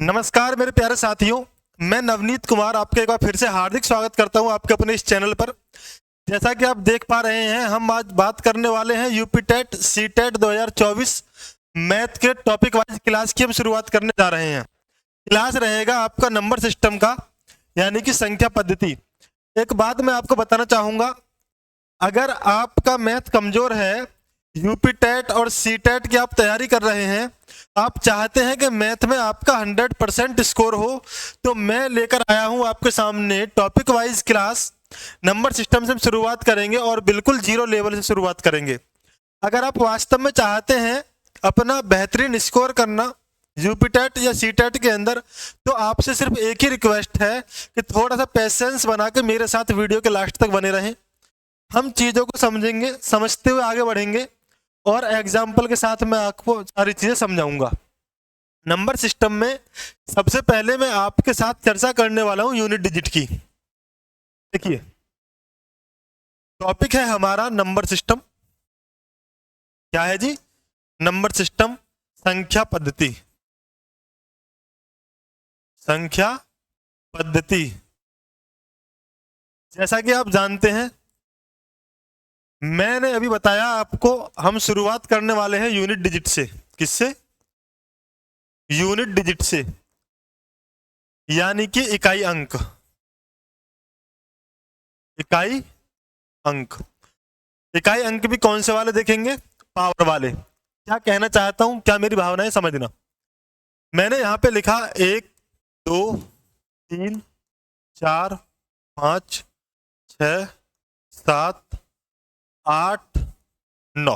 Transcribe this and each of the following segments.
नमस्कार मेरे प्यारे साथियों, मैं नवनीत कुमार आपके एक बार फिर से हार्दिक स्वागत करता हूं आपके अपने इस चैनल पर। जैसा कि आप देख पा रहे हैं, हम आज बात करने वाले हैं UP TET C TET 2024 math के टॉपिक वाइज क्लास की हम शुरुआत करने जा रहे हैं। क्लास रहेगा आपका नंबर सिस्टम का, यानी कि संख्या पद्धति। एक बात मैं आपको बताना चाहूंगा, अगर आपका मैथ कमजोर है, यूपी टेट और सी टेट की आप तैयारी कर रहे हैं, आप चाहते हैं कि मैथ में आपका 100% स्कोर हो, तो मैं लेकर आया हूं आपके सामने topic wise class. Number system से हम शुरुआत करेंगे और बिल्कुल जीरो लेवल से शुरुआत करेंगे। अगर आप वास्तव में चाहते हैं अपना बेहतरीन स्कोर करना यूपी टेट या सी टेट के अंदर, तो आपसे सिर्फ एक ही रिक्वेस्ट है कि थोड़ा सा पेशेंस बना के मेरे साथ वीडियो के लास्ट तक बने रहें। हम चीज़ों को समझेंगे, समझते हुए आगे बढ़ेंगे और एग्जाम्पल के साथ मैं आपको सारी चीज़ें समझाऊंगा। नंबर सिस्टम में सबसे पहले मैं आपके साथ चर्चा करने वाला हूं यूनिट डिजिट की। देखिए, टॉपिक है हमारा नंबर सिस्टम। क्या है जी? नंबर सिस्टम, संख्या पद्धति। संख्या पद्धति, जैसा कि आप जानते हैं, मैंने अभी बताया आपको, हम शुरुआत करने वाले हैं यूनिट डिजिट से। किससे? यूनिट डिजिट से, यानी कि इकाई अंक। इकाई अंक, इकाई अंक भी कौन से वाले देखेंगे? पावर वाले। क्या कहना चाहता हूं, क्या मेरी भावनाएं समझना। मैंने यहां पे लिखा 1 2 3 4 5 6 7 8 9,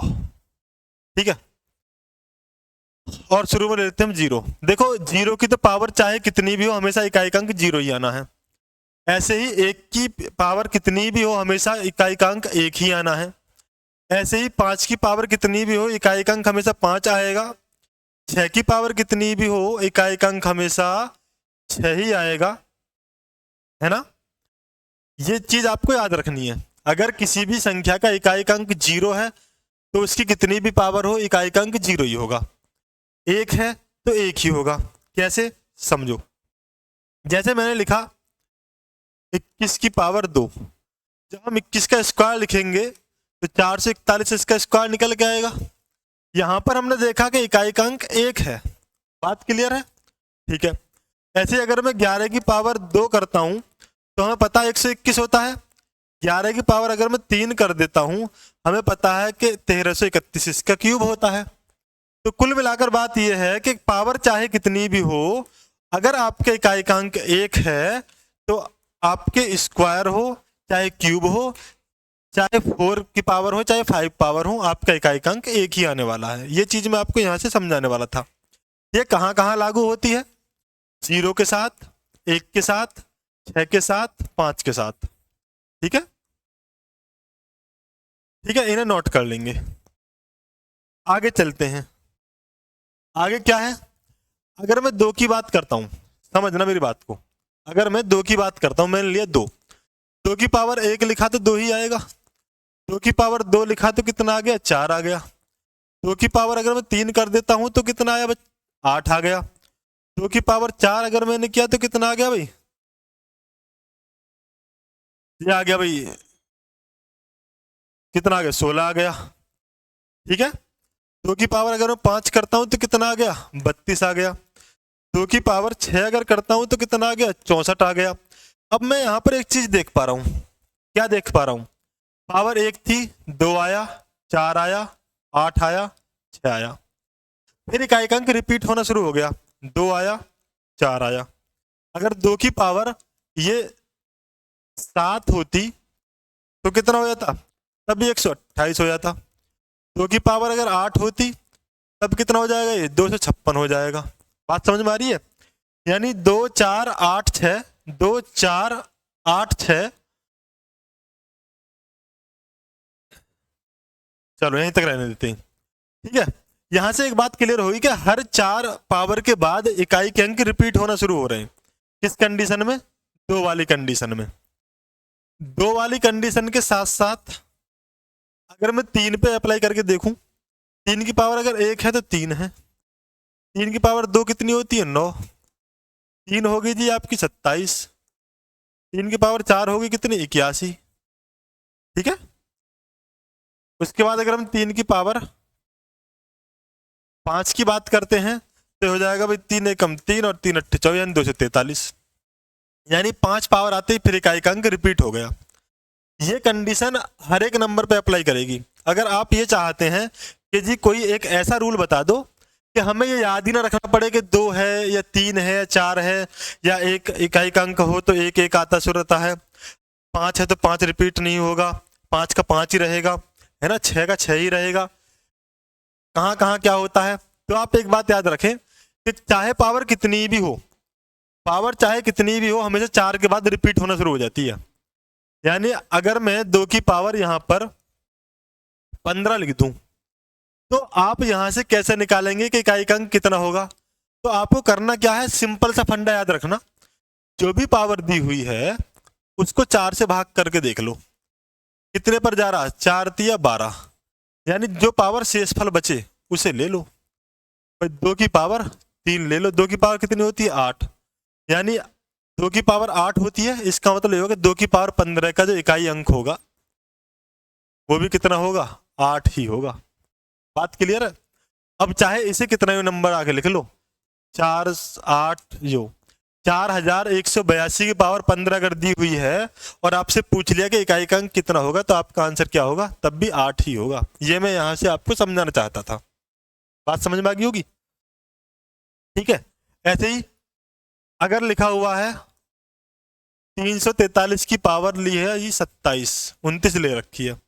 ठीक है। और शुरू में लेते हैं हम जीरो। देखो, जीरो की तो पावर चाहे कितनी भी हो, हमेशा इकाई अंक जीरो ही आना है। ऐसे ही एक की पावर कितनी भी हो, हमेशा इकाई अंक एक ही आना है। ऐसे ही 5 की पावर कितनी भी हो, इकाई अंक हमेशा 5 आएगा। 6 की पावर कितनी भी हो, इकाई अंक हमेशा 6 ही आएगा, है ना। ये चीज आपको याद रखनी है। अगर किसी भी संख्या का इकाई अंक जीरो है, तो उसकी कितनी भी पावर हो, इकाई अंक जीरो ही होगा। एक है तो एक ही होगा। कैसे? समझो। जैसे मैंने लिखा 21 की पावर 2, जब हम 21 का स्क्वायर लिखेंगे तो 441 इसका स्क्वायर निकल के आएगा। यहां पर हमने देखा कि इकाई का अंक एक है। बात क्लियर है? ठीक है। ऐसे अगर मैं 11 की पावर 2 करता हूं, तो हमें पता है 121 होता है। 11 की पावर अगर मैं 3 कर देता हूं, हमें पता है कि 1331 इसका क्यूब होता है। तो कुल मिलाकर बात यह है कि पावर चाहे कितनी भी हो, अगर आपके इकाई का अंक एक है, तो आपके स्क्वायर हो चाहे क्यूब हो, चाहे 4 की पावर हो चाहे 5 पावर हो, आपका इकाई का अंक एक ही आने वाला है। ये चीज मैं आपको यहां से समझाने वाला था। ये कहां कहां लागू होती है? जीरो के साथ, 1 के साथ, 6 के साथ, 5 के साथ। ठीक है, ठीक है, इन्हें नोट कर लेंगे। आगे चलते हैं। आगे क्या है? अगर मैं 2 की बात करता हूं, समझना मेरी बात को। अगर मैं 2 की बात करता हूं, मैंने लिया 2, 2 की पावर 1 लिखा तो 2 ही आएगा। 2 की पावर 2 लिखा तो कितना आ गया? 4 आ गया। 2 की पावर अगर मैं 3 कर देता हूं तो कितना आया? 8 आ गया। 2 की पावर 4 अगर मैंने किया तो कितना आ गया भाई? ये आ गया भाई, कितना आ गया? 16 आ गया। ठीक है। 2 की पावर अगर मैं 5 करता हूं तो कितना आ गया? 32 आ गया। 2 की पावर 6 अगर करता हूं तो कितना आ गया? 64 आ गया। अब मैं यहां पर एक चीज देख पा रहा हूं। क्या देख पा रहा हूं? पावर 1 थी, 2 आया, 4 आया, 8 आया, 6 आया। फिर इकाई अंक रिपीट होना शुरू हो गया। 2 आया, 4 आया। अगर 2 की पावर ये 7 होती तो कितना हो जाता? तब भी 128 हो जाता। 2 की पावर अगर 8 होती तब कितना हो जाएगा? ये 256 हो जाएगा। बात समझ में आ रही है? यानी 2 4 8 6, 2 4 8 6। चलो यहीं तक रहने देते हैं। ठीक है। यहां से एक बात क्लियर हुई कि हर 4 पावर के बाद इकाई के अंक रिपीट होना शुरू हो रहे हैं। किस कंडीशन में? 2 वाली कंडीशन में। 2 वाली कंडीशन के साथ साथ अगर मैं 3 पे अप्लाई करके देखूं, 3 की पावर अगर 1 है तो 3 है। 3 की पावर 2 कितनी होती है? 9। 3 होगी जी आपकी 27, 3 की पावर 4 होगी कितनी 81, ठीक है। उसके बाद अगर हम 3 की पावर 5 की बात करते हैं तो हो जाएगा भाई 3 एकम 3 और 3 अट्ठे 24 यानी 243, यानी 5 पावर आते ही फिर इकाई का अंक रिपीट हो गया। ये कंडीशन हर एक नंबर पे अप्लाई करेगी। अगर आप ये चाहते हैं कि जी कोई एक ऐसा रूल बता दो कि हमें ये याद ही ना रखना पड़े कि 2 है या 3 है या 4 है, या एक इकाई का अंक हो तो एक एक आता शुरू रहता है, 5 है तो 5 रिपीट नहीं होगा, 5 का 5 ही रहेगा, है ना, 6 का 6 ही रहेगा, कहाँ कहाँ क्या होता है। तो आप एक बात याद रखें कि चाहे पावर कितनी भी हो, पावर चाहे कितनी भी हो, हमेशा 4 के बाद रिपीट होना शुरू हो जाती है। यानी अगर मैं 2 की पावर यहां पर 15 लिख दूं तो आप यहां से कैसे निकालेंगे कि इकाई का अंक कितना होगा। तो आपको करना क्या है, सिंपल सा फंडा याद रखना, जो भी पावर दी हुई है उसको 4 से भाग करके देख लो कितने पर जा रहा है, 4 तिया 12, यानी जो पावर शेषफल बचे उसे ले लो। भाई 2 की पावर 3 ले लो, 2 की पावर कितनी होती है 8, यानी 2 की पावर 8 होती है, इसका मतलब ये होगा 2 की पावर 15 का जो इकाई अंक होगा वो भी कितना होगा 8 ही होगा। बात क्लियर है। अब चाहे इसे कितना नंबर आगे लिख लो, 4 8 जो 4182 की पावर 15 अगर दी हुई है और आपसे पूछ लिया कि इकाई का अंक कितना होगा तो आपका आंसर क्या होगा, तब भी 8 ही होगा। ये मैं यहां से आपको समझाना चाहता था, बात समझ में आ गई होगी, ठीक है। ऐसे ही अगर लिखा हुआ है 343 की पावर ली है ये 27, 29 ले रखी है,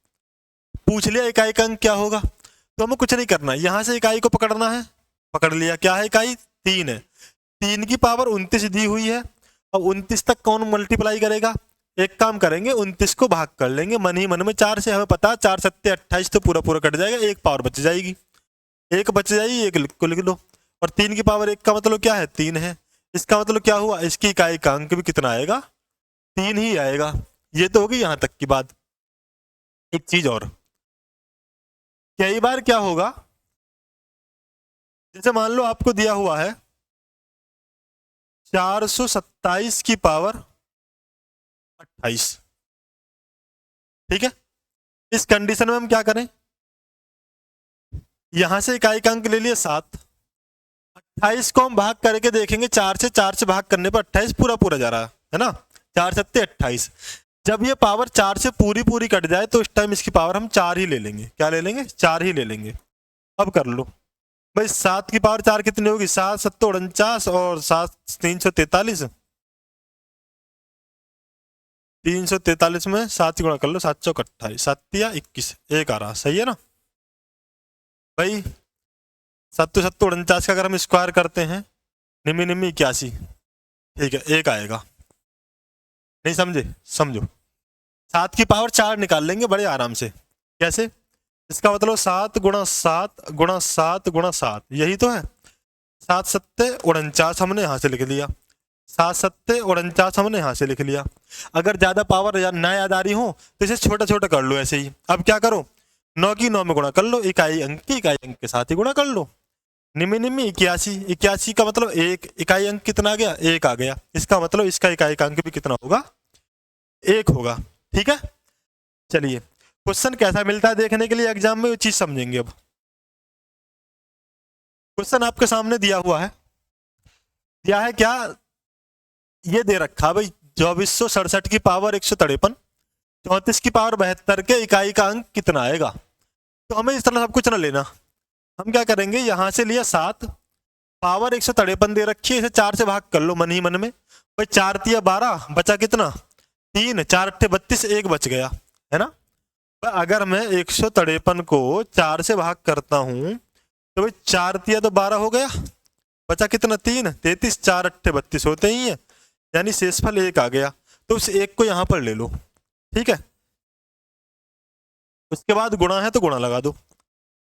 पूछ लिया इकाई का अंक क्या होगा, तो हमें कुछ नहीं करना, यहां से इकाई को पकड़ना है, पकड़ लिया, क्या है इकाई 3 है, 3 की पावर 29 दी हुई है। अब 29 तक कौन मल्टीप्लाई करेगा, एक काम करेंगे 29 को भाग कर लेंगे मन ही मन में 4 से, हमें पता 4 सत्ते 28 तो पूरा पूरा कट जाएगा, एक पावर बच जाएगी, एक बच जाएगी, एक को लिख लो। और 3 की पावर 1 का मतलब क्या है 3 है, इसका मतलब क्या हुआ, इसकी इकाई का अंक भी कितना आएगा 3 ही आएगा। ये तो होगी यहां तक की बात। एक चीज और, कई बार क्या होगा, जैसे मान लो आपको दिया हुआ है 427 की पावर 28, ठीक है। इस कंडीशन में हम क्या करें, यहां से इकाई का अंक ले लिए 7, 28 को हम भाग करके देखेंगे, 4 से भाग करने पर 28 पूरा पूरा जा रहा है ना, 4 सत्ते 28। जब ये पावर 4 से पूरी पूरी कट जाए तो इस टाइम इसकी पावर हम 4 ही ले लेंगे, क्या ले लेंगे 4 ही ले लेंगे। अब कर लो भाई, 7 की पावर 4 कितनी होगी, 7 सत्तो 49 और 7 343, 343 में 7 की गुणा कर लो, 7 चौक 28, 7 या 21, एक आ रहा, सही है ना भाई। 7 सत्तो 49 का अगर हम स्क्वायर करते हैं, निम्मी निम्मी 81, ठीक है, एक आएगा, नहीं समझे, समझो 7 की पावर 4 निकाल लेंगे बड़े आराम से, कैसे, इसका मतलब 7 गुणा 7 गुणा 7 गुणा 7, यही तो है, 7 सत्ते 49 हमने यहां से लिख लिया, 7 सत्ते 49 हमने यहां से लिख लिया। अगर ज्यादा पावर ना याद आ रही हो तो इसे छोटा छोटा कर लो ऐसे ही। अब क्या करो, 9 की 9 में गुणा कर लो, इकाई अंक की इकाई अंक के साथ ही गुणा कर लो, निम्मी निम्मी 81, 81 का मतलब एक, इकाई अंक कितना आ गया 1 आ गया, इसका मतलब इसका इकाई का अंक भी कितना होगा 1 होगा, ठीक है। चलिए क्वेश्चन कैसा मिलता है देखने के लिए एग्जाम में वो चीज समझेंगे। अब क्वेश्चन आपके सामने दिया हुआ है, दिया है क्या, ये दे रखा भाई 2467 की पावर 153, 34 की पावर 72 के इकाई का अंक कितना आएगा। तो हमें इस तरह सब कुछ ना लेना, हम क्या करेंगे, यहां से लिया 7, पावर 153 दे रखी है, इसे 4 से भाग कर लो मन ही मन में, भाई 4 तिया 12, बचा कितना 3, 4 अट्ठे 32, एक बच गया, है ना। अगर मैं 153 को 4 से भाग करता हूं तो भाई 4 तिया तो 12 हो गया, बचा कितना 3, 33, 4 अट्ठे 32 होते ही है, यानी शेषफल 1 आ गया, तो उस 1 को यहां पर ले लो, ठीक है। उसके बाद गुणा है तो गुणा लगा दो,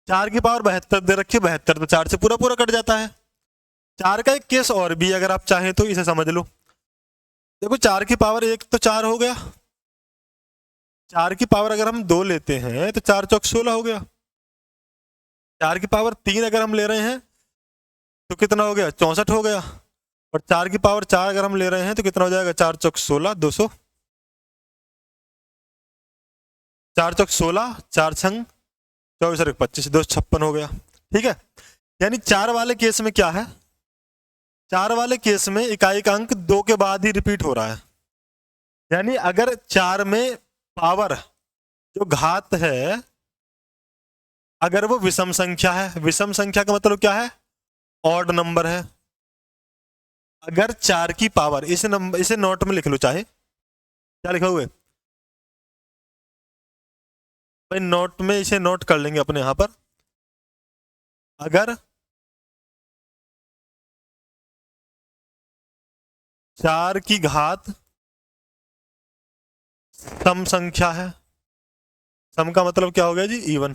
4 की पावर 72 दे रखी है, 72 तो 4 से पूरा पूरा कट जाता है। 4 का एक केस और भी अगर आप चाहें तो इसे समझ लो, देखो 4 की पावर 1 तो 4 हो गया, 4 की पावर अगर हम 2 लेते हैं तो 4 चौक 16 हो गया, 4 की पावर 3 अगर हम ले रहे हैं तो कितना हो गया 64 हो गया, और 4 की पावर 4 अगर हम ले रहे हैं तो कितना हो जाएगा, 4 चौक 16, 200, 4 चौक 16, 4 छंग 24 और 25, 256 हो गया। ठीक है, यानी 4 वाले केस में क्या है, 4 वाले केस में इकाई का अंक 2 के बाद ही रिपीट हो रहा है। यानी अगर 4 में पावर जो घात है अगर वो विषम संख्या है, विषम संख्या का मतलब क्या है, ऑड नंबर है। अगर 4 की पावर, इसे नोट में लिख लो, चाहे क्या लिखा हुआ है भाई, नोट में इसे नोट कर लेंगे अपने यहां पर। अगर 4 की घात सम संख्या है, सम का मतलब क्या हो गया जी, इवन,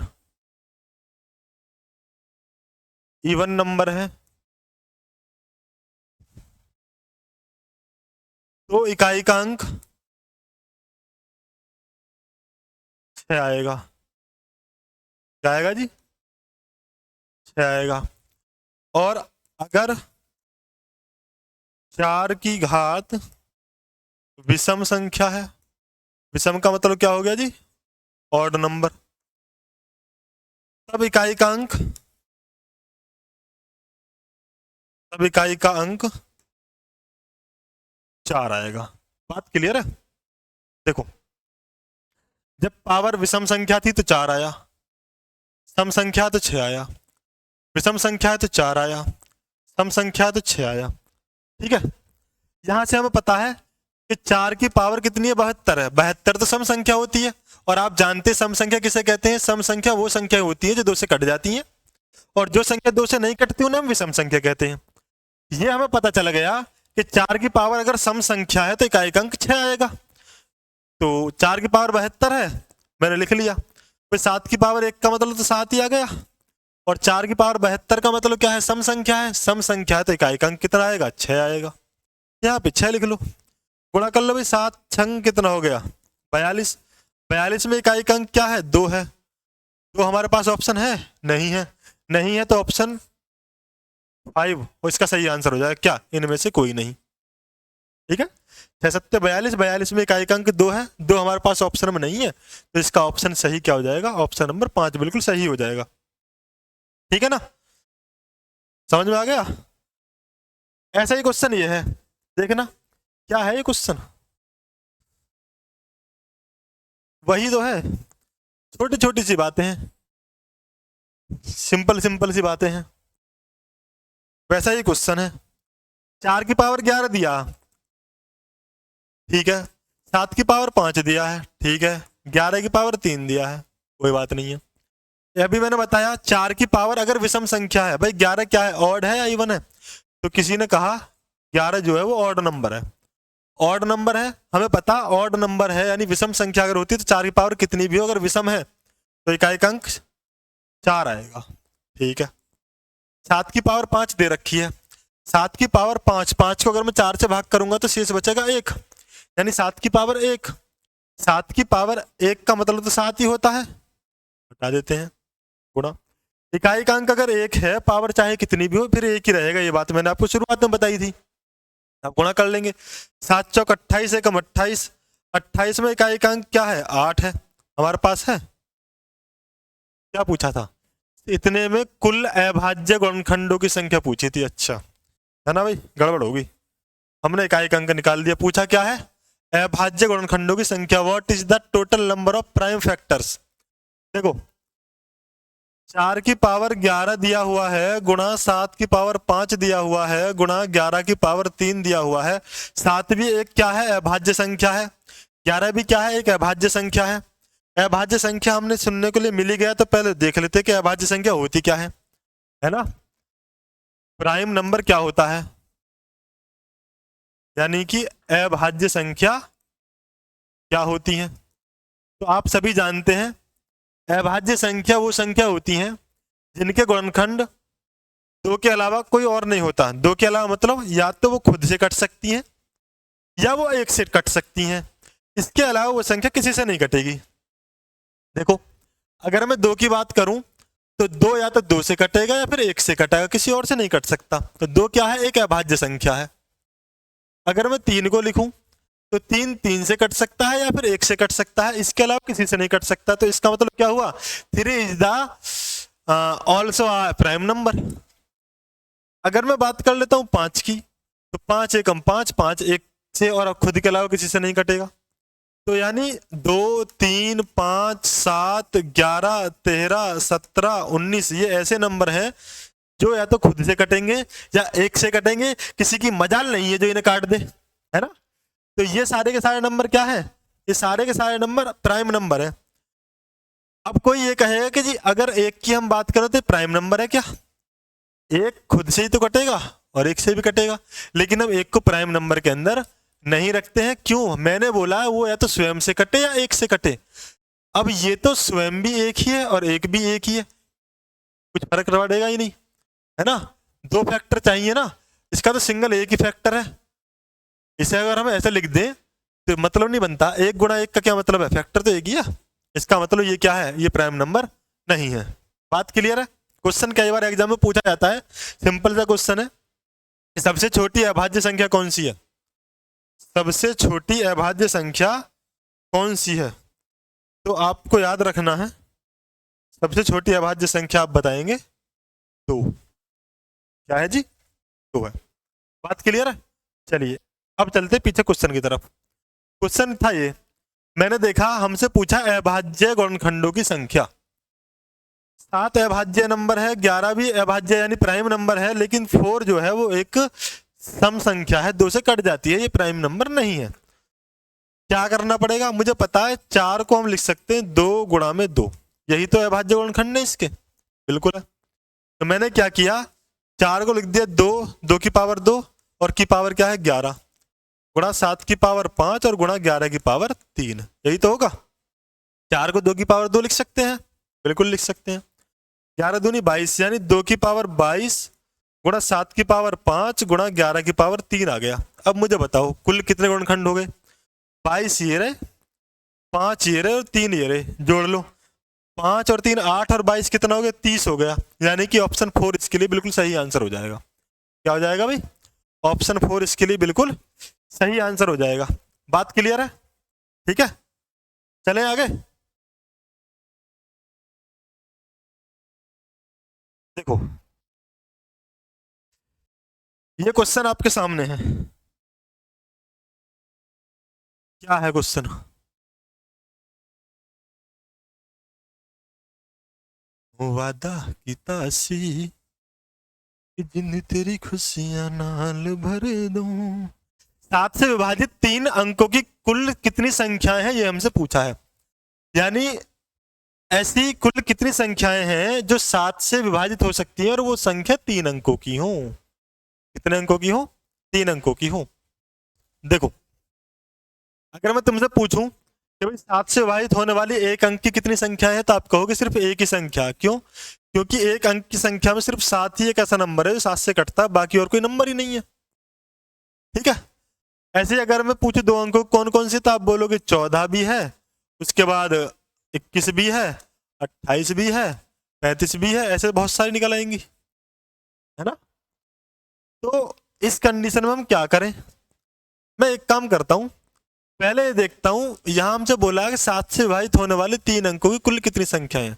इवन नंबर है, तो इकाई का अंक 6 आएगा। क्या आएगा जी, 6 आएगा। और अगर 4 की घात विषम संख्या है, विषम का मतलब क्या हो गया जी, ऑड नंबर, तब इकाई का अंक, तब इकाई का अंक 4 आएगा। बात क्लियर है। देखो, जब पावर विषम संख्या थी तो 4 आया, सम संख्या तो 6 आया, विषम संख्या है तो 4 आया, सम संख्या तो 6 आया। ठीक है, यहां से हमें पता है कि 4 की पावर कितनी है, 72 है। 72 तो सम संख्या होती है, और आप जानते हैं सम संख्या किसे कहते हैं, सम संख्या वो संख्या होती है जो 2 से कट जाती है, और जो संख्या 2 से नहीं कटती उन्हें हम विषम संख्या कहते हैं। ये हमें पता चल गया कि 4 की पावर अगर सम संख्या है तो इकाई का अंक 6 आएगा। तो 4 की पावर 72 है, मैंने लिख लिया। फिर 7 की पावर 1 का मतलब तो 7 ही आ गया, और 4 की पावर 72 का मतलब क्या है, सम संख्या है, सम संख्या है तो इकाई का अंक कितना आएगा, 6 आएगा। यहाँ पे 6 लिख लो, गुणा कर लो भाई, 7 छंग कितना हो गया, 42। 42 में इकाई का अंक क्या है, 2 है। तो हमारे पास ऑप्शन है, नहीं है, नहीं है तो ऑप्शन 5 वो इसका सही आंसर हो जाएगा, क्या, इनमें से कोई नहीं। ठीक है, 6 7 42, 42 में इकाई का अंक 2 है, 2 हमारे पास ऑप्शन में नहीं है, तो इसका ऑप्शन सही क्या हो जाएगा, ऑप्शन नंबर 5 बिल्कुल सही हो जाएगा। ठीक है ना, समझ में आ गया। ऐसा ही क्वेश्चन ये है, देखना क्या है ये क्वेश्चन, वही तो है, छोटी छोटी सी बातें हैं, सिंपल सिंपल सी बातें हैं। वैसा ही क्वेश्चन है, 4 की पावर 11 दिया, ठीक है, 7 की पावर 5 दिया है, ठीक है, 11 की पावर 3 दिया है, कोई बात नहीं है। ये अभी मैंने बताया 4 की पावर अगर विषम संख्या है, भाई 11 क्या है, ऑड है या इवन है, तो किसी ने कहा 11 जो है वो ऑड नंबर है, ऑड नंबर है, हमें पता ऑड नंबर है, यानी विषम संख्या अगर होती है तो 4 की पावर कितनी भी हो, अगर विषम है तो इकाई का अंक 4 आएगा। ठीक है, 7 की पावर 5 दे रखी है, 7 की पावर 5, 5 को अगर मैं 4 से भाग करूंगा तो शेष बचेगा 1, यानी 7 की पावर 1, 7 की पावर 1 का मतलब तो 7 ही होता है, हटा देते हैं, गुणा, इकाई का अंक अगर 1 है, पावर चाहे कितनी भी हो फिर 1 ही रहेगा, ये बात मैंने आपको शुरुआत में बताई थी। अब गुणा कर लेंगे, 7 चौक 28, एकम 28, 28 में इकाई का अंक क्या है, 8 है, हमारे पास है। क्या पूछा था, इतने में कुल अभाज्य गुणनखंडों की संख्या पूछी थी, अच्छा है ना भाई, गड़बड़ होगी, हमने इकाई का अंक निकाल दिया। पूछा क्या है, अभाज्य गुणनखंडों की संख्या, what is the total number of prime factors. देखो 4 की पावर 11 दिया हुआ है, गुणा 7 की पावर 5 दिया हुआ है, गुणा 11 की पावर 3 दिया हुआ है, 7 भी एक क्या है, अभाज्य संख्या है, 11 भी क्या है, एक अभाज्य संख्या है। अभाज्य संख्या हमने सुनने के लिए मिल ही गया, तो पहले देख लेते कि अभाज्य संख्या होती क्या है ना, प्राइम नंबर क्या होता है, यानी कि अभाज्य संख्या क्या होती है। तो आप सभी जानते हैं अभाज्य संख्या वो संख्या होती हैं जिनके गुणनखंड 2 के अलावा कोई और नहीं होता। 2 के अलावा मतलब या तो वो खुद से कट सकती हैं या वो 1 से कट सकती हैं, इसके अलावा वो संख्या किसी से नहीं कटेगी। देखो अगर मैं 2 की बात करूं तो 2 या तो 2 से कटेगा या फिर 1 से कटेगा, किसी और से नहीं कट सकता। तो 2 क्या है, एक अभाज्य संख्या है। अगर मैं 3 को लिखूं तो 3 3 से कट सकता है या फिर 1 से कट सकता है, इसके अलावा किसी से नहीं कट सकता। तो इसका मतलब क्या हुआ, 3 is the also prime number. अगर मैं बात कर लेता हूं 5 की, तो 5 एकम 5, 5 1 से और खुद के अलावा किसी से नहीं कटेगा। तो यानी 2 3 5 7 11 13 17 19 ये ऐसे नंबर हैं जो या तो खुद से कटेंगे या 1 से कटेंगे, किसी की मजाल नहीं है जो इन्हें काट दे, है ना। तो ये सारे के सारे नंबर क्या है, ये सारे के सारे नंबर प्राइम नंबर है। अब कोई ये कहेगा कि जी अगर 1 की हम बात करें तो प्राइम नंबर है क्या, 1 खुद से ही तो कटेगा और 1 से भी कटेगा, लेकिन हम 1 को प्राइम नंबर के अंदर नहीं रखते हैं। क्यों, मैंने बोला वो या तो स्वयं से कटे या 1 से कटे। अब ये तो स्वयं भी 1 ही है और 1 भी 1 ही है, कुछ फर्क पड़ेगा ही नहीं, है ना। 2 फैक्टर चाहिए ना, इसका तो सिंगल 1 ही फैक्टर है। इसे अगर हम ऐसे लिख दें तो मतलब नहीं बनता, 1 गुणा 1 का क्या मतलब है, फैक्टर तो 1 ही है। इसका मतलब ये क्या है, ये प्राइम नंबर नहीं है। बात क्लियर है। क्वेश्चन कई बार एग्जाम में पूछा जाता है, सिंपल सा क्वेश्चन है, सबसे छोटी अभाज्य संख्या कौन सी है, सबसे छोटी अभाज्य संख्या कौन सी है। तो आपको याद रखना है, सबसे छोटी अभाज्य संख्या आप बताएंगे 2, क्या है जी, 2 है। बात क्लियर है। चलिए अब चलते पीछे क्वेश्चन की तरफ। क्वेश्चन था ये, मैंने देखा हमसे पूछा अभाज्य गुणनखंडों की संख्या, 7 अभाज्य नंबर है, 11 भी अभाज्य यानी प्राइम नंबर है, लेकिन 4 जो है वो एक सम संख्या है, 2 से कट जाती है, ये प्राइम नंबर नहीं है। क्या करना पड़ेगा, मुझे पता है 4 को हम लिख सकते हैं 2 गुणा में 2, यही तो अभाज्य गुणनखंड है इसके, बिल्कुल है। तो मैंने क्या किया, 4 को लिख दिया 2, 2 की पावर 2 और की पावर क्या है 11, गुणा 7 की पावर 5 और गुणा 11 की पावर 3, यही तो होगा। 4 को 2 की पावर 2 लिख सकते हैं, बिल्कुल लिख सकते हैं। 11 दूनी 22 यानी 2 की पावर 22 गुणा 7 की पावर 5 गुणा 11 की पावर 3 आ गया। अब मुझे बताओ कुल कितने गुणनखंड हो गए, 22 ये रहे, 5 ये रहे और 3 ये रहे, जोड़ लो 5 और 3 8 और 22 कितना हो गया, 30 हो गया। यानी कि ऑप्शन 4 इसके लिए बिल्कुल सही आंसर हो जाएगा। क्या हो जाएगा भाई, ऑप्शन 4 इसके लिए बिल्कुल सही आंसर हो जाएगा। बात क्लियर है, ठीक है। चलें आगे। देखो ये क्वेश्चन आपके सामने है, क्या है क्वेश्चन, वादा कीता सी कि जिन तेरी खुशियां नाल भर दूं। 7 से विभाजित 3 अंकों की कुल कितनी संख्याएं हैं, ये हमसे पूछा है। यानी ऐसी कुल कितनी संख्याएं हैं जो 7 से विभाजित हो सकती हैं और वो संख्या 3 अंकों की हो। कितने अंकों की हो, 3 अंकों की हो। देखो अगर मैं तुमसे पूछूं कि भाई 7 से विभाजित होने वाली एक अंक की कितनी संख्या है, तो आप कहोगे सिर्फ एक ही संख्या। क्यों, क्योंकि एक अंक की संख्या में सिर्फ 7 ही एक ऐसा नंबर है जो 7 से कटता है, बाकी और कोई नंबर ही नहीं है, ठीक है। ऐसे ही अगर मैं पूछूं 2 अंकों कौन कौन से, तो आप बोलोगे 14 भी है, उसके बाद 21 भी है, 28 भी है, 35 भी है, ऐसे बहुत सारी निकल आएंगी, है ना। तो इस कंडीशन में हम क्या करें, मैं एक काम करता हूं, पहले देखता हूं यहां हमसे बोला है कि 7 से विभाजित होने वाले 3 अंकों की कुल कितनी संख्या है।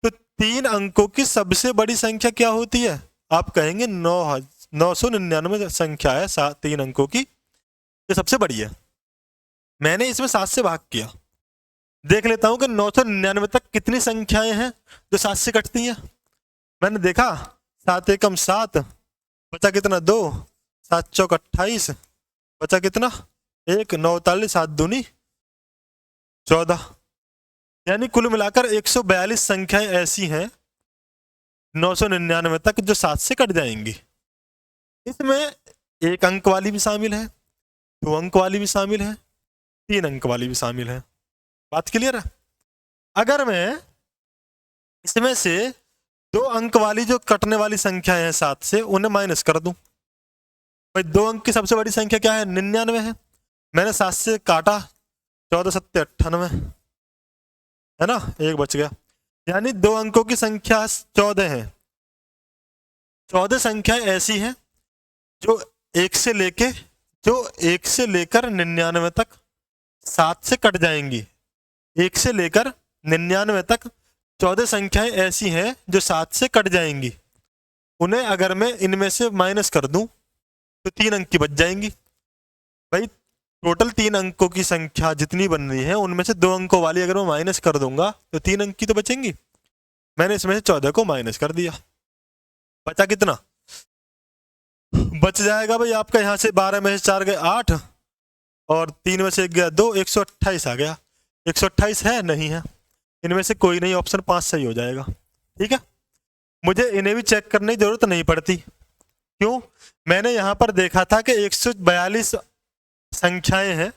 तो 3 अंकों की सबसे बड़ी संख्या क्या होती है, आप कहेंगे 999 संख्या है 3 अंकों की, जो सबसे बड़ी है। मैंने इसमें 7 से भाग किया, देख लेता हूं कि 999 तक कितनी संख्याएं हैं जो 7 से कटती हैं। मैंने देखा 7 एकम 7, बचा कितना 2, 7 चौक 28, बचा कितना 1, 9 43, 7 दूनी 14, यानी कुल मिलाकर 142 संख्याएं ऐसी हैं 999 तक जो 7 से कट जाएंगी। इसमें 1 अंक वाली भी शामिल है, 2 अंक वाली भी शामिल है, 3 अंक वाली भी शामिल है। बात क्लियर है। अगर मैं इसमें से 2 अंक वाली जो कटने वाली संख्या है 7 से, उन्हें माइनस कर दूं, भाई 2 अंक की सबसे बड़ी संख्या क्या है 99 है, मैंने 7 से काटा 14 7 98, है ना, 1 बच गया। यानी 2 अंकों की संख्या 14 है। 14 संख्याएं ऐसी हैं जो 1 से लेके जो 1 से लेकर 99 तक 7 से कट जाएंगी। 1 से लेकर 99 तक 14 संख्याएं ऐसी हैं जो 7 से कट जाएंगी। उन्हें अगर मैं इनमें से माइनस कर दूं तो 3 अंक की बच जाएंगी। भाई टोटल 3 अंकों की संख्या जितनी बन रही है उनमें से 2 अंकों वाली अगर मैं माइनस कर दूंगा तो 3 अंक की तो बचेंगी। मैंने इसमें से 14 को माइनस कर दिया, बचा कितना? बच जाएगा भाई आपका यहाँ से 12 में से 4 गए 8 और 3 में से 1 गया 2, 128 आ गया। 128 है नहीं है, इनमें से कोई नहीं, ऑप्शन 5 सही हो जाएगा। ठीक है, मुझे इन्हें भी चेक करने की जरूरत नहीं पड़ती। क्यों? मैंने यहाँ पर देखा था कि 142 संख्याएं हैं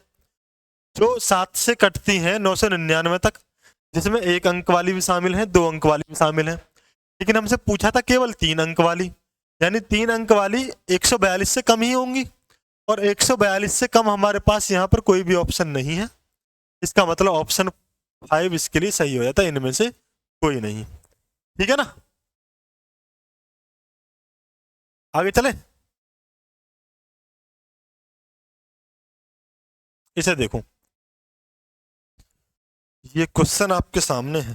जो 7 से कटती हैं 999 तक, जिसमें 1 अंक वाली भी शामिल है, 2 अंक वाली भी शामिल है। लेकिन हमसे पूछा था केवल 3 अंक वाली, यानी 3 अंक वाली 142 से कम ही होंगी, और 142 से कम हमारे पास यहाँ पर कोई भी ऑप्शन नहीं है। इसका मतलब ऑप्शन 5 इसके लिए सही हो जाता है, इनमें से कोई नहीं। ठीक है ना, आगे चले। इसे देखो, ये क्वेश्चन आपके सामने है।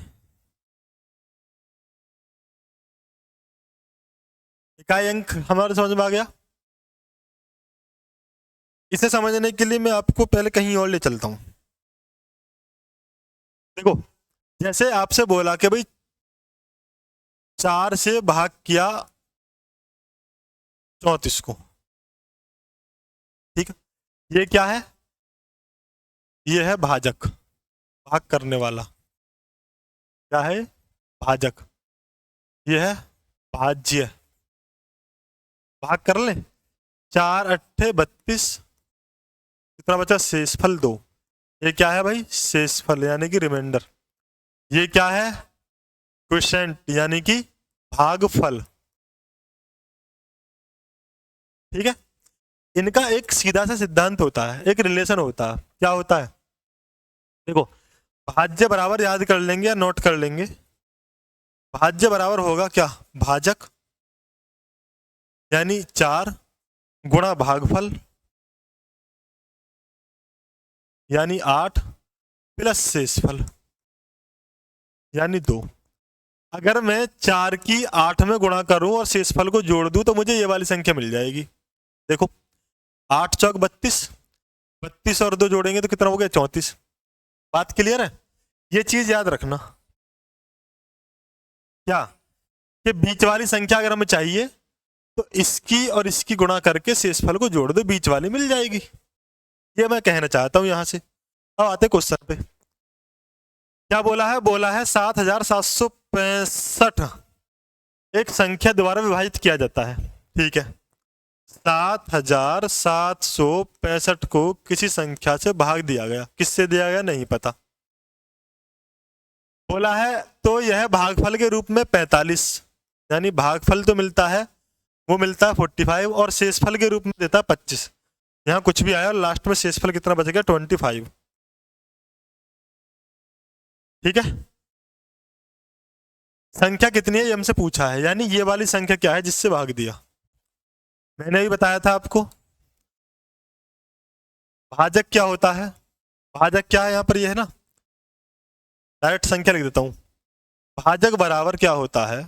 इकाई अंक हमारे समझ में आ गया। इसे समझने के लिए मैं आपको पहले कहीं और ले चलता हूं। देखो, जैसे आपसे बोला कि भाई 4 से भाग किया 34 को, ठीक है, ये क्या है? ये है भाजक, भाग करने वाला। क्या है? भाजक। ये है भाज्य। भाग कर ले, 4 अट्ठे 32, कितना बचा? शेषफल 2। ये क्या है भाई? शेषफल यानी कि रिमाइंडर। ये क्या है? क्वोशिएंट यानी कि भागफल। ठीक है, इनका एक सीधा सा सिद्धांत होता है, एक रिलेशन होता है। क्या होता है? देखो, भाज्य बराबर याद कर लेंगे या नोट कर लेंगे। भाज्य बराबर होगा क्या? भाजक यानी 4 गुणा भागफल यानी 8 प्लस शेषफल यानी 2। अगर मैं 4 की 8 में गुणा करूं और शेषफल को जोड़ दूं तो मुझे ये वाली संख्या मिल जाएगी। देखो, 8 चौक 32, 32 और 2 जोड़ेंगे तो कितना हो गया? 34। बात क्लियर है? ये चीज याद रखना, क्या कि बीच वाली संख्या अगर हमें चाहिए तो इसकी और इसकी गुणा करके शेषफल को जोड़ दो, बीच वाली मिल जाएगी। ये मैं कहना चाहता हूं यहां से। अब आते क्वेश्चन पे। क्या बोला है? बोला है 7765 एक संख्या द्वारा विभाजित किया जाता है। ठीक है, 7765 को किसी संख्या से भाग दिया गया। किससे दिया गया? नहीं पता। बोला है तो यह भागफल के रूप में 45, यानी भागफल तो मिलता है, वो मिलता है 45, और शेषफल के रूप में देता है 25। यहां कुछ भी आया और लास्ट में शेषफल कितना बच गया? 25। ठीक है, संख्या कितनी है ये हमसे पूछा है, यानी ये वाली संख्या क्या है जिससे भाग दिया। मैंने भी बताया था आपको भाजक क्या होता है। भाजक क्या है? यहां पर ये है ना, डायरेक्ट संख्या लिख देता हूं। भाजक बराबर क्या होता है?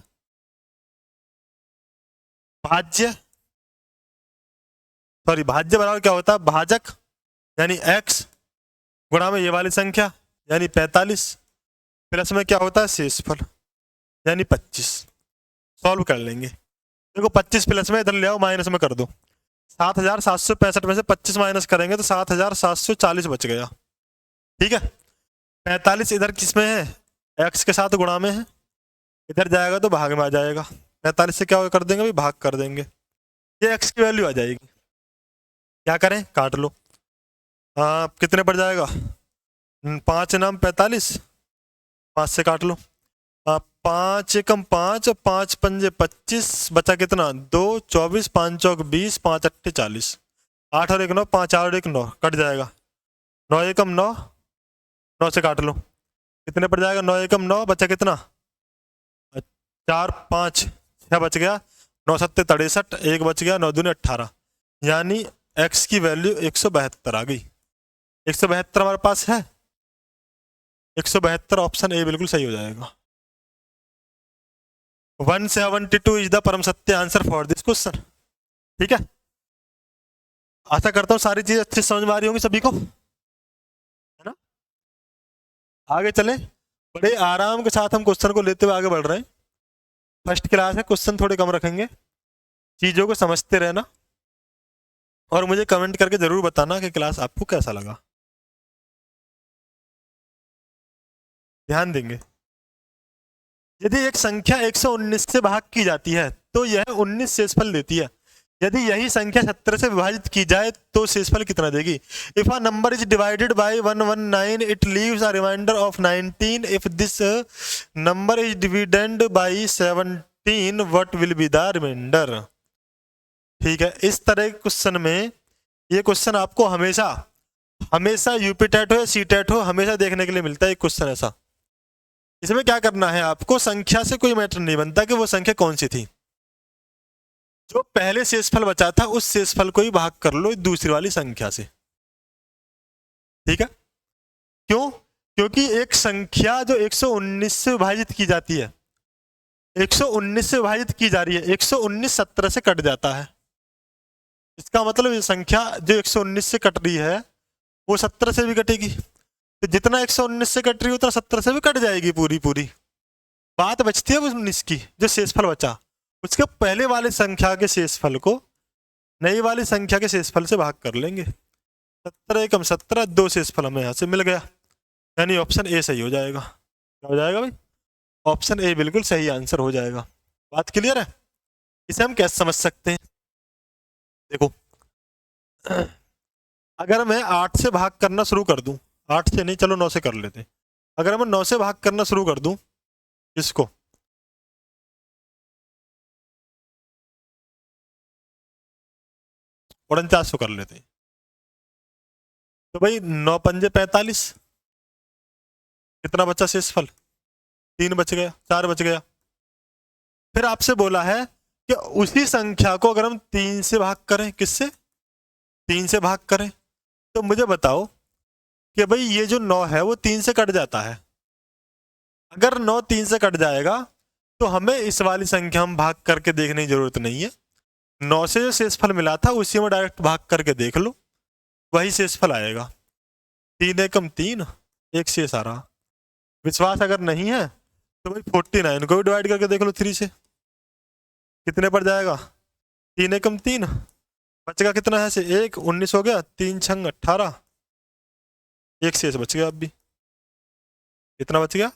भाज्य, सॉरी, भाज्य बराबर क्या होता है? भाजक यानी x गुणा में ये वाली संख्या यानी 45, प्लस में क्या होता है? शेषफल यानी 25। सॉल्व कर लेंगे। देखो, 25 प्लस में इधर ले आओ, माइनस में कर दो। 7765 में से 25 माइनस करेंगे तो 7740 बच गया। ठीक है, 45 इधर किस में है? x के साथ गुणा में है, इधर जाएगा तो भाग में आ जाएगा। 45 से क्या कर देंगे? भाग कर देंगे, ये x की वैल्यू आ जाएगी। क्या करें? काट लो। कितने पड़ जाएगा? 5 नाम 45, 5 से काट लो। 5 एकम 5, 5 पंजे 25, बचा कितना? 2, 24, 5 चौक 20, 5 अट्ठे 40, 8 और 1 9, 5 4 और 1 9, कट जाएगा। 9 एकम 9, 9 से काट लो, कितने पड़ जाएगा? 9 एकम 9, बचा कितना? 4 5 6 बच गया, 9 सत्ते 63, 1 बच गया, 9 दूनी 18, यानी x की वैल्यू 172 आ गई। 172 हमारे पास है, 172 ऑप्शन ए बिल्कुल सही हो जाएगा। 172 इज द परम सत्य आंसर फॉर दिस क्वेश्चन। ठीक है, आशा करता हूँ सारी चीजें अच्छी समझ में आ रही होंगी सभी को, है ना। आगे चले, बड़े आराम के साथ हम क्वेश्चन को लेते हुए आगे बढ़ रहे हैं। फर्स्ट क्लास है, क्वेश्चन थोड़े कम रखेंगे, चीजों को समझते रहना और मुझे कमेंट करके जरूर बताना कि क्लास आपको कैसा लगा। ध्यान देंगे, यदि एक संख्या 119 से भाग की जाती है तो यह 19 शेषफल देती है। यदि यही संख्या 17 से विभाजित की जाए तो शेषफल कितना देगी? If a number is divided by 119 it leaves a remainder of 19। If this number is divided by 17 what will be the remainder? ठीक है, इस तरह के क्वेश्चन में, ये क्वेश्चन आपको हमेशा हमेशा यूपी टेट हो या सी टेट हो हमेशा देखने के लिए मिलता है एक क्वेश्चन ऐसा। इसमें क्या करना है आपको, संख्या से कोई मैटर नहीं बनता कि वो संख्या कौन सी थी, जो पहले शेषफल बचा था उस शेषफल को ही भाग कर लो दूसरी वाली संख्या से। ठीक है, क्यों? क्योंकि एक संख्या जो 119 से विभाजित की जाती है, 119 से विभाजित की जा रही है, 119 17 से कट जाता है। इसका मतलब ये संख्या जो 119 से कट रही है वो 17 से भी कटेगी, तो जितना 119 से कट रही है उतना 17 से भी कट जाएगी पूरी पूरी। बात बचती है 19 की, जो शेषफल बचा उसके पहले वाले संख्या के शेषफल को नई वाली संख्या के शेषफल से भाग कर लेंगे। 17 एकम 17, 2 शेषफल हमें यहाँ से मिल गया, यानी ऑप्शन ए सही हो जाएगा। क्या हो जाएगा भाई? ऑप्शन ए बिल्कुल सही आंसर हो जाएगा। बात क्लियर है? इसे हम कैसे समझ सकते हैं? देखो, अगर मैं 8 से भाग करना शुरू कर दूं, 8 से नहीं, चलो 9 से कर लेते हैं। अगर मैं 9 से भाग करना शुरू कर दूं इसको, और 49 कर लेते हैं, तो भाई 9 पंजे 45, कितना बचा शेषफल? 3 बच गया, 4 बच गया। फिर आपसे बोला है कि उसी संख्या को अगर हम 3 से भाग करें, किससे? 3 से भाग करें, तो मुझे बताओ कि भाई ये जो 9 है वो 3 से कट जाता है। अगर 9 3 से कट जाएगा तो हमें इस वाली संख्या हम भाग करके देखने की जरूरत नहीं है। 9 से जो शेषफल मिला था उसी में डायरेक्ट भाग करके देख लो, वही शेषफल आएगा। 3 एकम 3, एक शेष आ रहा। विश्वास अगर नहीं है तो भाई 49 को भी डिवाइड करके देख लो 3 से, कितने पर जाएगा? 3 एकम 3, बचेगा कितना है से 1, 19 हो गया, 3 छंग 18, एक शेष बच गया। अब भी कितना बच गया?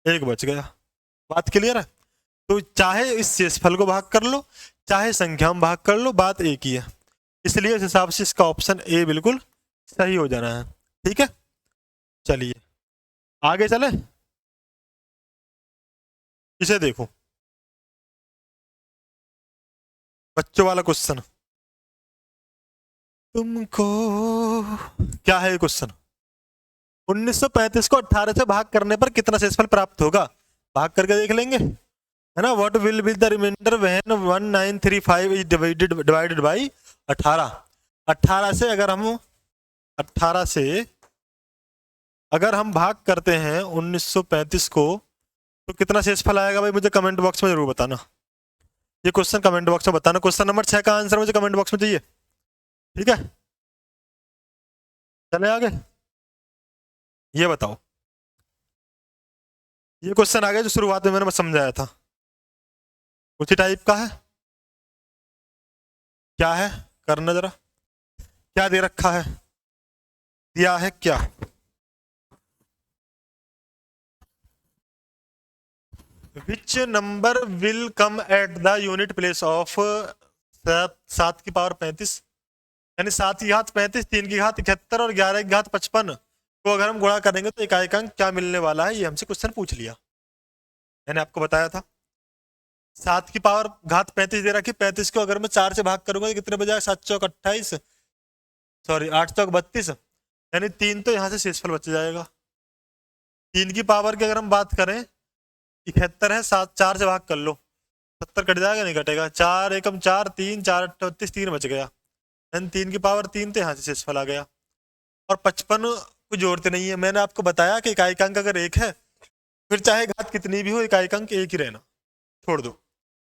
1 बच गया। बात क्लियर है? तो चाहे इस शेषफल को भाग कर लो चाहे संख्या में भाग कर लो, बात एक ही है। इसलिए इस हिसाब से इसका ऑप्शन ए बिल्कुल सही हो जाना है। ठीक है, चलिए आगे चले। इसे देखो, बच्चों वाला क्वेश्चन। तुमको क्या है क्वेश्चन? 1935 को 18 से भाग करने पर कितना शेषफल प्राप्त होगा? भाग करके देख लेंगे, है ना। What will be the reminder when 1935 is divided by 18? 18 से अगर हम भाग करते हैं 1935 को तो कितना शेषफल आएगा भाई? मुझे कमेंट बॉक्स में जरूर बताना, ये क्वेश्चन कमेंट बॉक्स में बताना। क्वेश्चन नंबर 6 का आंसर मुझे कमेंट बॉक्स में चाहिए। ठीक है, चले आगे। ये बताओ, ये क्वेश्चन आ गया जो शुरुआत में मैंने समझाया था, उसी टाइप का है। क्या है? करना जरा, क्या दे रखा है? दिया है क्या? Which number will come at the unit place of 7 की पावर 35, यानी 7 की घात 35, 3 की घात 71 और 11 की घात 55 को अगर हम गुणा करेंगे तो इकाई अंक क्या मिलने वाला है? ये हमसे क्वेश्चन पूछ लिया। मैंने आपको बताया था 7 की पावर घात 35 दे रखी, 35 को अगर मैं 4 से भाग करूंगा तो कितने बजाय? 7 चौक 28, सॉरी 8 चौक 32, यानी 3 तो यहाँ से शेषफल बच जाएगा। 3 की पावर की अगर हम बात करें 71 है, 7 4 से भाग कर लो, 70 कट जाएगा? नहीं कटेगा। 4 एकम 4, 3 4 38, 3 बच गया। धन 3 की पावर 3, तो यहाँ से शेषफल आ गया। और 55 को जोड़ते नहीं है। मैंने आपको बताया कि इकाई अंक अगर एक है फिर चाहे घात कितनी भी हो इकाई अंक एक ही रहना, छोड़ दो।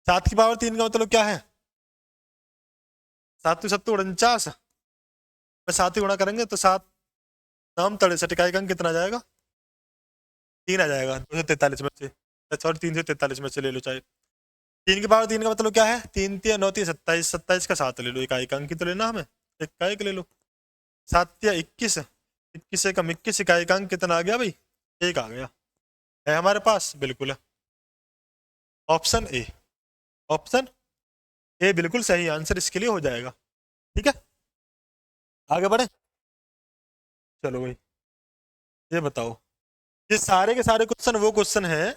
7 की पावर 3 का मतलब क्या है? 7 7 49, 7 ही गुणा करेंगे तो 7 नाम 63, इकाई अंक कितना आ जाएगा? 3 आ जाएगा 243 में से। सॉरी 343 में से ले लो चाहे। 3 की पावर 3 का मतलब क्या है? 3 3 9 27, 27 का 7 ले लो, इकाई अंक ही तो लेना हमें, एक का एक ले लो। 7 21, 21 से कम 21, इकाई अंक कितना आ गया भाई? 1 आ गया। है हमारे पास? बिल्कुल है। ऑप्शन ए, ऑप्शन ए बिल्कुल सही आंसर इसके लिए हो जाएगा। ठीक है, आगे बढ़े। चलो भाई ये बताओ, ये सारे के सारे क्वेश्चन वो क्वेश्चन हैं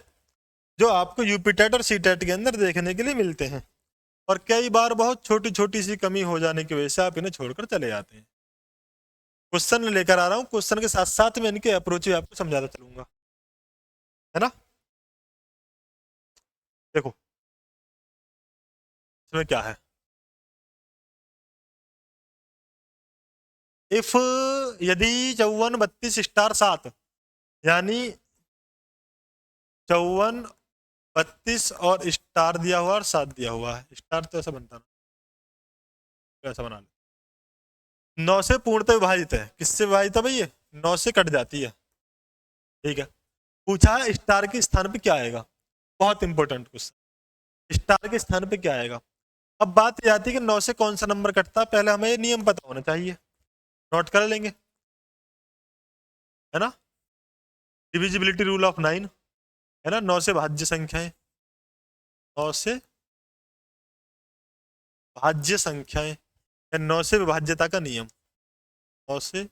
जो आपको यूपीटेट और सीटेट के अंदर देखने के लिए मिलते हैं, और कई बार बहुत छोटी छोटी सी कमी हो जाने की वजह से आप इन्हें छोड़कर चले जाते हैं। क्वेश्चन लेकर आ रहा हूँ, क्वेश्चन के साथ साथ में इनके अप्रोच भी आपको समझाता चलूंगा, है ना। देखो इसमें क्या है, इफ यदि 54 32 स्टार 7, यानी 54 32 और स्टार दिया हुआ और 7 दिया हुआ है, स्टार तो ऐसा बनता ना, तो ऐसा बना लो। 9 से पूर्णतः विभाजित है, किससे विभाजित है भाई? ये 9 से कट जाती है। ठीक है, पूछा है स्टार के स्थान पे क्या आएगा, बहुत इंपॉर्टेंट क्वेश्चन, स्टार के स्थान पे क्या आएगा। अब बात ये आती है कि 9 से कौन सा नंबर कटता है, पहले हमें ये नियम पता होना चाहिए, नोट कर लेंगे, है ना। डिविजिबिलिटी रूल ऑफ 9, है ना। 9 से भाज्य संख्याएं, 9 से भाज्य संख्याएं, 9 से विभाज्यता का नियम, 9 से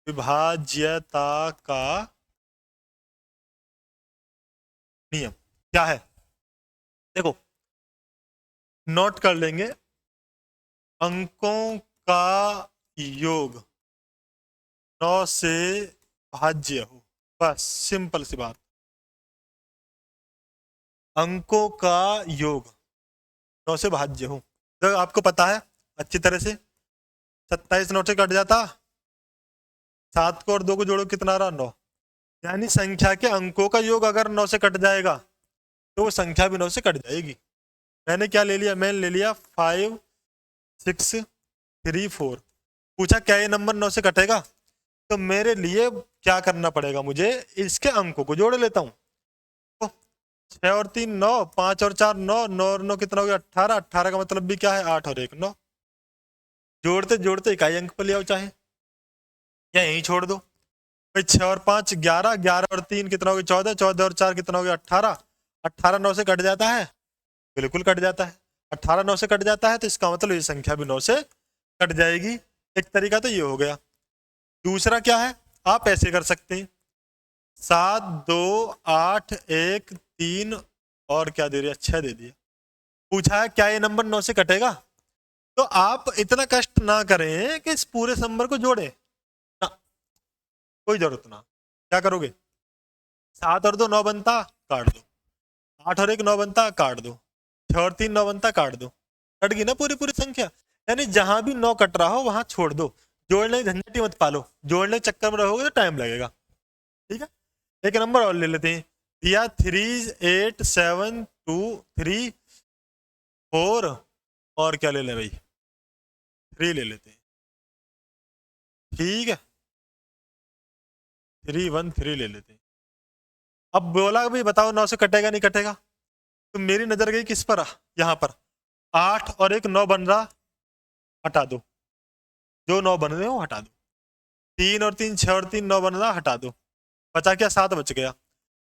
विभाज्यता का नियम क्या है? देखो नोट कर लेंगे, अंकों का योग 9 से भाज्य हो, बस सिंपल सी बात। अंकों का योग 9 से भाज्य हो, तो आपको पता है अच्छी तरह से, 27 9 से कट जाता, 7 को और 2 को जोड़ो कितना रहा? 9। यानी संख्या के अंकों का योग अगर 9 से कट जाएगा तो वो संख्या भी 9 से कट जाएगी। मैंने क्या ले लिया? मैंने ले लिया 5 6 3 4। पूछा क्या ये नंबर 9 से कटेगा, तो मेरे लिए क्या करना पड़ेगा? मुझे इसके अंकों को जोड़ लेता हूँ। 6 और 3 9, 5 और 4 9, 9 और 9 कितना हो गया? 18। 18 का मतलब भी क्या है? 8 और 1 9। जोड़ते जोड़ते इकाई अंक पर ले आओ चाहे, या यहीं छोड़ दो भाई। 6 और 5 11, 11 और 3 कितना हो गया? 14, 14 और 4 कितना हो गया? 18। 18 9 से कट जाता है, बिल्कुल कट जाता है। 18 9 से कट जाता है तो इसका मतलब ये संख्या भी 9 से कट जाएगी। एक तरीका तो ये हो गया। दूसरा क्या है, आप ऐसे कर सकते हैं, 7 2 8 1 3 और क्या दे दिया? 6 दे दिया। पूछा है क्या ये नंबर 9 से कटेगा, तो आप इतना कष्ट ना करें कि इस पूरे नंबर को जोड़ें ना, कोई जरूरत ना। क्या करोगे? 7 और 2 9 बनता, काट दो। 8 और 1 9 बनता, काट दो। 6 और 3 9 बनता, काट दो। कट गई ना पूरी पूरी संख्या। यानी जहां भी 9 कट रहा हो वहां छोड़ दो, जोड़ने की झंझट मत पालो, जोड़ने के चक्कर में रहोगे तो टाइम लगेगा। ठीक है, एक नंबर और ले लेते हैं, दिया 3 8 7 2 3 4, और क्या ले लें भाई? 3 ले लेते हैं। ठीक है, 3 1 3 ले लेते हैं। अब बोला भाई बताओ 9 से कटेगा नहीं कटेगा, तो मेरी नजर गई किस पर? यहां पर 8 और 1 9 बन रहा, हटा दो। जो 9 बन रहे हो हटा दो। 3 और 3 6 और 3 9 बन रहा, हटा दो। बचा क्या? 7 बच गया,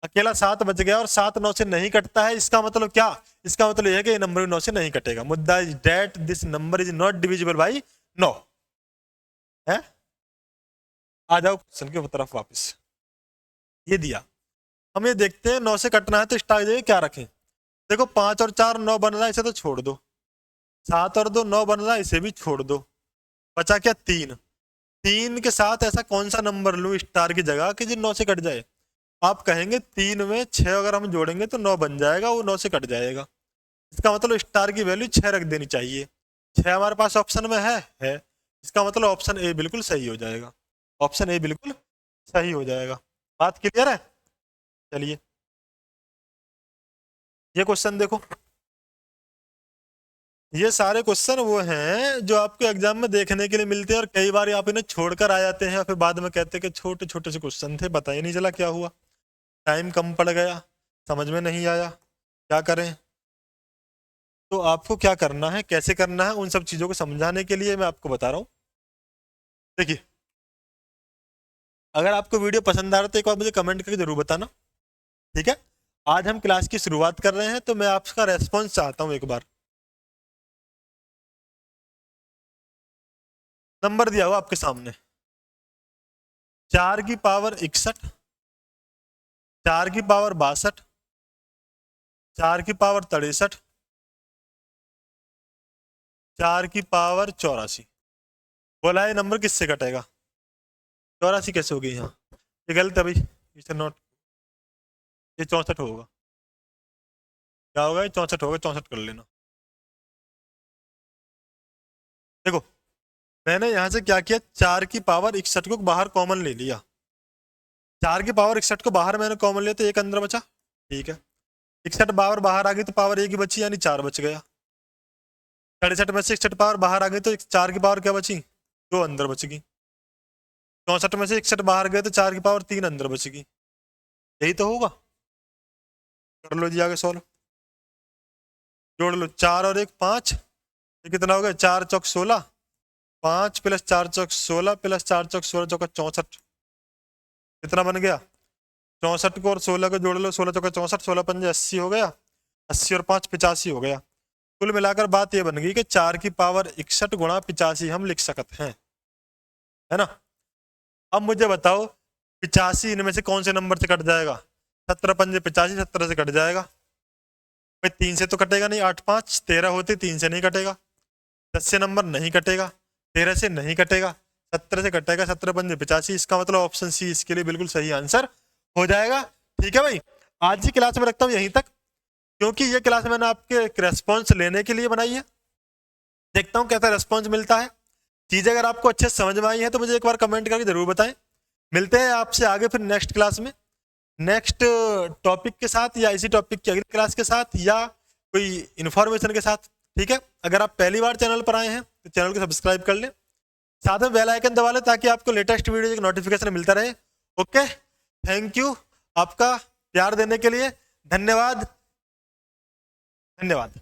अकेला 7 बच गया। और 7 9 से नहीं कटता है, इसका मतलब क्या? इसका मतलब यह है कि ये नंबर 9 से नहीं कटेगा। मुद्दा is that this number is not divisible by 9 है। आ जाओ क्वेश्चन की तरफ वापस। ये दिया, हम ये देखते हैं 9 से कटना है तो स्टार जगह क्या रखें। देखो 5 और 4 9 बन रहा है, इसे तो छोड़ दो। 7 और 2 9 बन रहा है, इसे भी छोड़ दो। बचा क्या? 3। 3 के साथ ऐसा कौन सा नंबर लूं स्टार की जगह कि जो 9 से कट जाए? आप कहेंगे 3 में 6 अगर हम जोड़ेंगे तो 9 बन जाएगा, वो 9 से कट जाएगा। इसका मतलब स्टार की वैल्यू 6 रख देनी चाहिए। 6 हमारे पास ऑप्शन में है। इसका मतलब ऑप्शन ए बिल्कुल सही हो जाएगा, ऑप्शन ए बिल्कुल सही हो जाएगा। बात क्लियर है? चलिए ये क्वेश्चन देखो, ये सारे क्वेश्चन वो हैं जो आपको एग्जाम में देखने के लिए मिलते हैं और कई बार आप इन्हें छोड़कर आ जाते हैं और फिर बाद में कहते हैं कि छोटे छोटे से क्वेश्चन थे, पता ही नहीं चला क्या हुआ, टाइम कम पड़ गया, समझ में नहीं आया, क्या करें। तो आपको क्या करना है, कैसे करना है, उन सब चीज़ों को समझाने के लिए मैं आपको बता रहा हूँ। देखिए अगर आपको वीडियो पसंद आ रहा है तो एक बार मुझे कमेंट करके जरूर बताना, ठीक है। आज हम क्लास की शुरुआत कर रहे हैं तो मैं आपका रेस्पॉन्स चाहता हूँ। एक बार नंबर दिया हुआ आपके सामने, 4 की पावर 61, 4 की पावर 62, 4 की पावर 63, 4 की पावर 84। बोला ये नंबर किससे कटेगा? 84 कैसे हो गई? यहाँ ये गलत है भाई, इसे नॉट, ये 64 होगा। क्या होगा? ये 64 होगा, 64 कर लेना। देखो मैंने यहाँ से क्या किया, 4 की पावर 61 को बाहर कॉमन ले लिया, 4 की पावर 61 को बाहर मैंने कॉमन लिया तो एक अंदर बचा, ठीक है। 61 पावर बाहर आ गई तो पावर एक ही बची, यानी 4 बच गया। 67 में से 61 पावर बाहर आ गई तो 4 की पावर क्या बची? 2 अंदर बच गई। 64 में से 61 बाहर गए तो 4 की पावर 3 अंदर बच गई। यही तो होगा। कर लो जी आगे सॉल्व, जोड़ लो, 4 और 1 5, ये कितना हो गया? 4 चौक 16, 5 प्लस 4 चौक 16 प्लस 4 चौक 16 चौका 64, कितना बन गया? 64 को और 16 को जोड़ लो, 16 चौका 64, 16 पंजे 80 हो गया, 80 और 5 85 हो गया। कुल मिलाकर बात ये बन गई कि 4 की पावर 61 गुणा 85 हम लिख सकते हैं, है ना। अब मुझे बताओ 85 इनमें से कौन से नंबर से कट जाएगा? 17 पंजे 85, 17 से कट जाएगा भाई, 3 से तो कटेगा नहीं, 8 5 13 होते, 3 से नहीं कटेगा, 10 से नंबर नहीं कटेगा, 13 से नहीं कटेगा, 17 से कटेगा, 17 पंजे 85। इसका मतलब ऑप्शन सी इसके लिए बिल्कुल सही आंसर हो जाएगा। ठीक है भाई, आज की क्लास में रखता हूँ यहीं तक, क्योंकि ये क्लास मैंने आपके रेस्पॉन्स लेने के लिए बनाई है। देखता हूँ कैसा रेस्पॉन्स मिलता है। चीज़ें अगर आपको अच्छे से समझ में आई है तो मुझे एक बार कमेंट करके जरूर बताएं। मिलते हैं आपसे आगे फिर नेक्स्ट क्लास में, नेक्स्ट टॉपिक के साथ, या इसी टॉपिक की अगली क्लास के साथ, या कोई इन्फॉर्मेशन के साथ। ठीक है, अगर आप पहली बार चैनल पर आए हैं तो चैनल को सब्सक्राइब कर लें, साथ में बेल आइकन दबा लें ताकि आपको लेटेस्ट वीडियो की नोटिफिकेशन मिलता रहे। ओके, थैंक यू आपका प्यार देने के लिए, धन्यवाद, धन्यवाद।